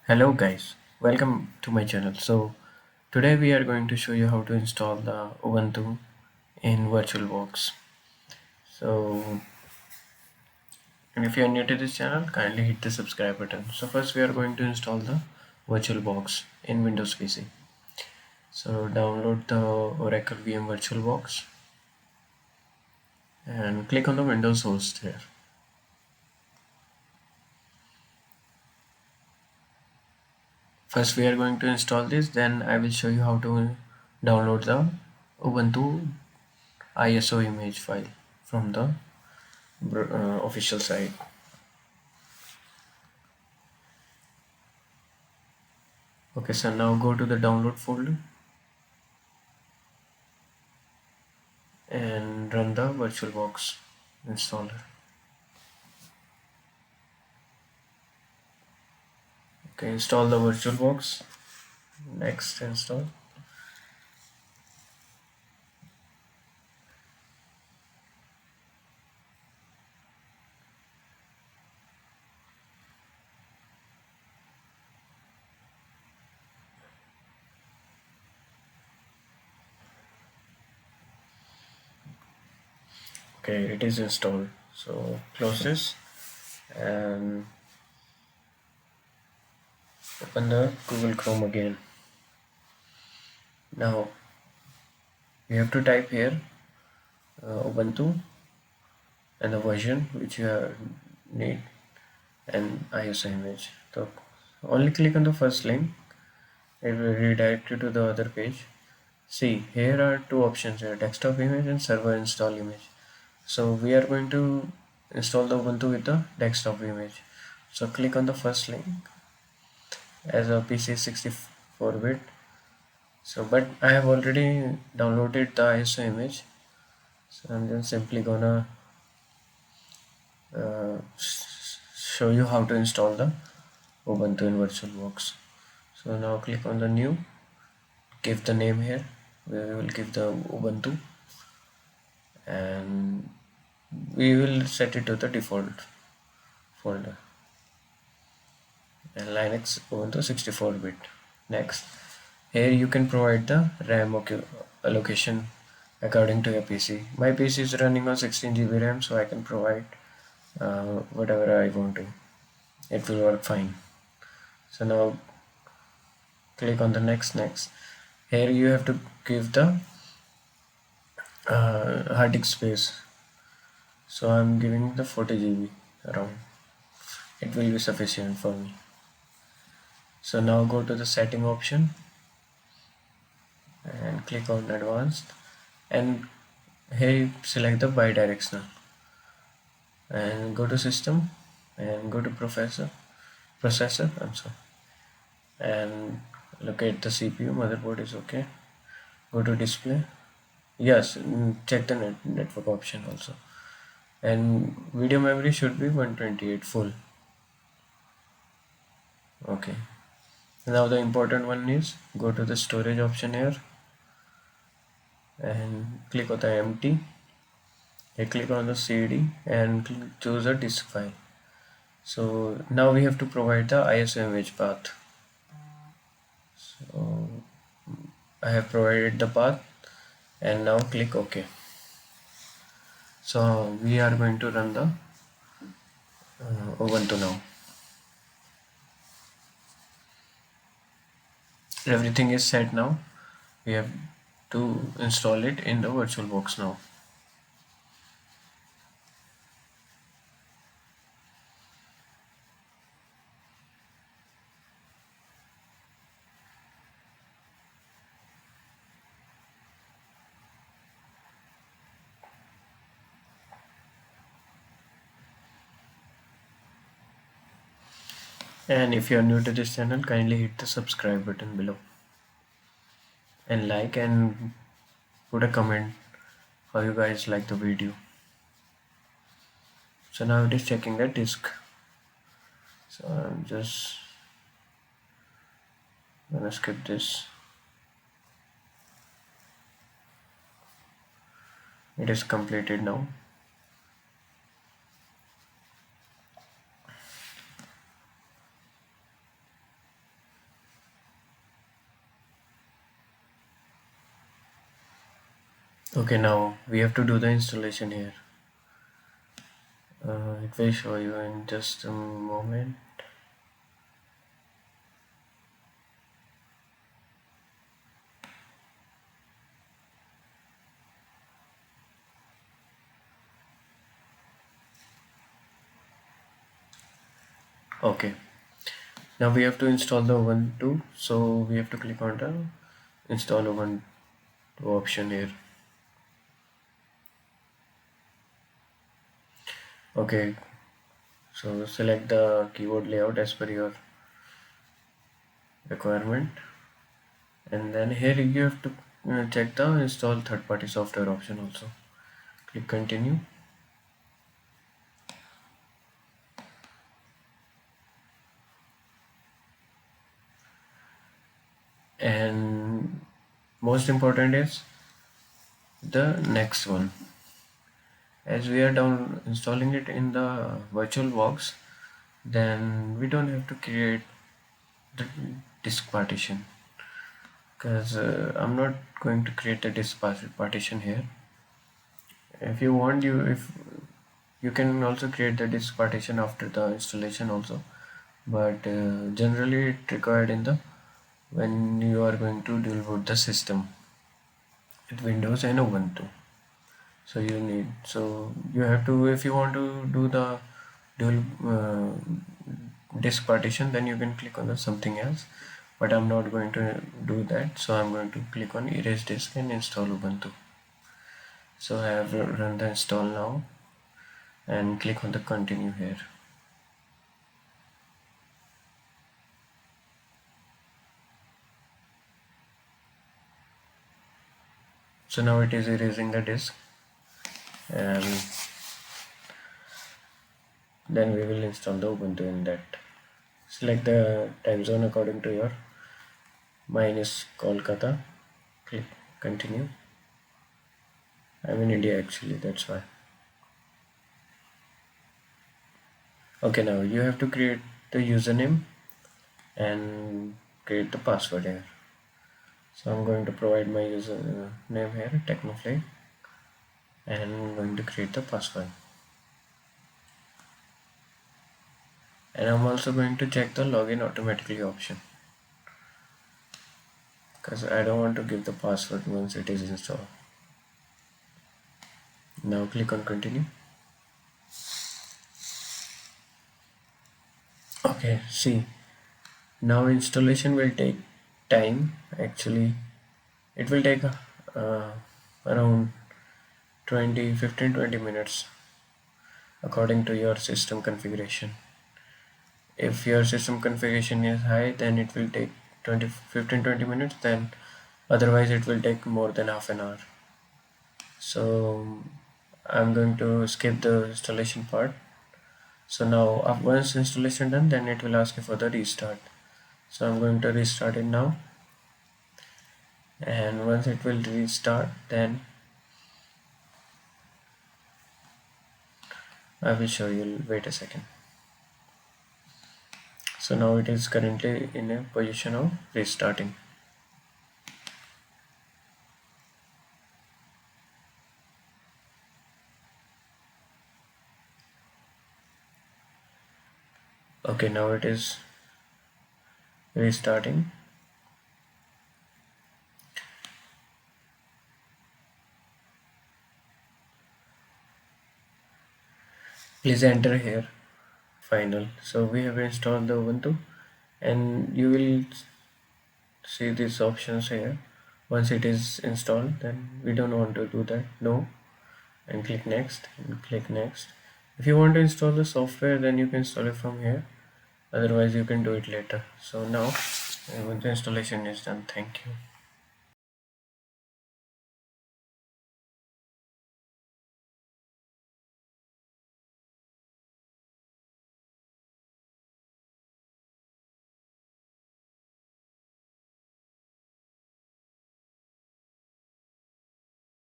Hello guys, welcome to my channel. So today we are going to show you how to install the Ubuntu in VirtualBox. So if you are new to this channel, kindly hit the subscribe button. So first we are going to install the VirtualBox in Windows PC. So download the Oracle VM VirtualBox and click on the Windows host here. First we are going to install this, then I will show you how to download the Ubuntu ISO image file from the official site. Okay, so now go to the download folder and run the VirtualBox installer. Okay, install the VirtualBox. Next, install. Okay, it is installed. So close this and open the Google Chrome again. Now you have to type here Ubuntu and the version which you need and ISO image. So only click on the first link. It will redirect you to the other page. See, here are two options here, desktop image and server install image. So we are going to install the Ubuntu with the desktop image. So click on the first link as a PC 64-bit. So but I have already downloaded the ISO image. So I'm just simply gonna show you how to install the Ubuntu in VirtualBox. So now click on the new, give the name here. We will give the Ubuntu and we will set it to the default folder and Linux Ubuntu 64-bit. Next, here you can provide the RAM allocation according to your PC. My PC is running on 16 GB RAM, so I can provide whatever I want to. It will work fine. So now click on the next. Here you have to give the hard disk space. So I'm giving the 40 GB around. It will be sufficient for me. So now go to the setting option and click on advanced and here you select the bidirectional and go to system and go to processor I'm sorry, and locate the CPU. Motherboard is okay. Go to display. Yes, check the network option also, and video memory should be 128 full. Okay, now the important one is go to the storage option here and click on the empty. You click on the CD and choose a disk file. So now we have to provide the ISO image path. So I have provided the path and now click OK. So we are going to run the Ubuntu now. Everything is set now. We have to install it in the VirtualBox now. And if you are new to this channel, kindly hit the subscribe button below and like and put a comment how you guys like the video. So now it is checking the disk. So I'm just gonna skip this. It is completed now. Okay, now we have to do the installation here. It will show you in just a moment. Okay, now we have to install the Ubuntu, so we have to click on the install Ubuntu option here. Okay, so select the keyboard layout as per your requirement, and then here you have to check the install third-party software option also. Click continue, and most important is the next one. As we are down installing it in the virtual box, then we don't have to create the disk partition, because I'm not going to create a disk partition here. If you want, you can also create the disk partition after the installation also, but generally it required in the when you are going to dual boot the system with Windows and Ubuntu. So you have to, if you want to do the dual disk partition, then you can click on the something else, but I'm not going to do that, so I'm going to click on erase disk and install Ubuntu. So I have run the install now and click on the continue here. So now it is erasing the disk, and then we will install the Ubuntu in that. Select the time zone according to your, mine is Kolkata. Click continue. I'm in India actually, that's why. Okay, now you have to create the username and create the password here. So I'm going to provide my username here, Technoflake, and I'm going to create the password. And I'm also going to check the login automatically option, because I don't want to give the password once it is installed. Now click on continue. Okay, see, now installation will take time. Actually, it will take around 20 minutes according to your system configuration. If your system configuration is high, then it will take 20 minutes, then otherwise it will take more than half an hour. So I'm going to skip the installation part. So now once installation done, then it will ask you for the restart. So I'm going to restart it now, and once it will restart, then I will show you. Wait a second. So now it is currently in a position of restarting. Okay, now it is restarting. Please enter here final. So we have installed the Ubuntu, and you will see these options here. Once it is installed, then we don't want to do that, no, and click next and click next. If you want to install the software, then you can install it from here, otherwise you can do it later. So now the installation is done. Thank you.